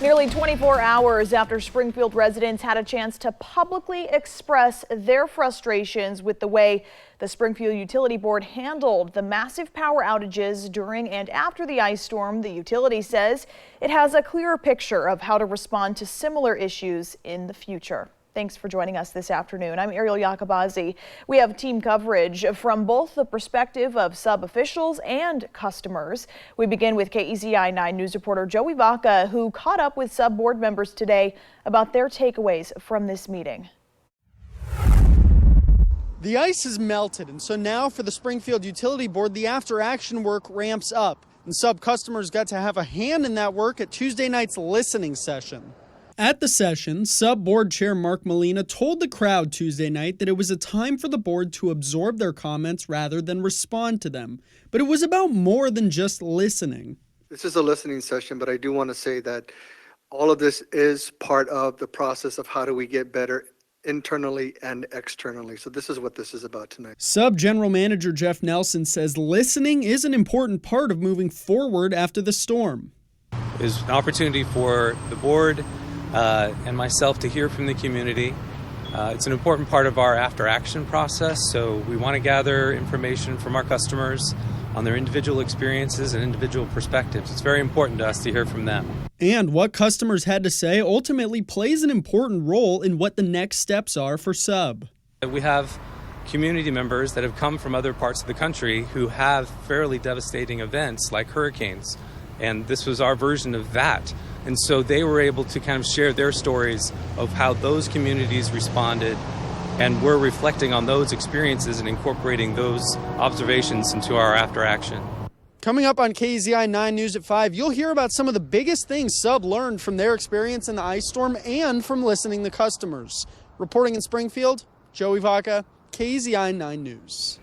Nearly 24 hours after Springfield residents had a chance to publicly express their frustrations with the way the Springfield Utility Board handled the massive power outages during and after the ice storm, the utility says it has a clearer picture of how to respond to similar issues in the future. Thanks for joining us this afternoon. I'm Ariel Yacobazi. We have team coverage from both the perspective of sub officials and customers. We begin with KEZI 9 News reporter Joey Vaca, who caught up with sub board members today about their takeaways from this meeting. The ice has melted, and so now for the Springfield Utility Board, the after-action work ramps up. And sub customers got to have a hand in that work at Tuesday night's listening session. At the session, Sub-Board Chair Mark Molina told the crowd Tuesday night that it was a time for the board to absorb their comments rather than respond to them. But it was about more than just listening. This is a listening session, but I do want to say that all of this is part of the process of how do we get better internally and externally. So this is what this is about tonight. Sub-General Manager Jeff Nelson says listening is an important part of moving forward after the storm. It was an opportunity for the board and myself to hear from the community. It's an important part of our after-action process, so we want to gather information from our customers on their individual experiences and individual perspectives. It's very important to us to hear from them. And what customers had to say ultimately plays an important role in what the next steps are for Sub. We have community members that have come from other parts of the country who have fairly devastating events like hurricanes, and this was our version of that. And so they were able to kind of share their stories of how those communities responded, and we're reflecting on those experiences and incorporating those observations into our after action. Coming up on KEZI 9 News at 5, you'll hear about some of the biggest things Sub learned from their experience in the ice storm and from listening to customers. Reporting in Springfield, Joey Vaca, KEZI 9 News.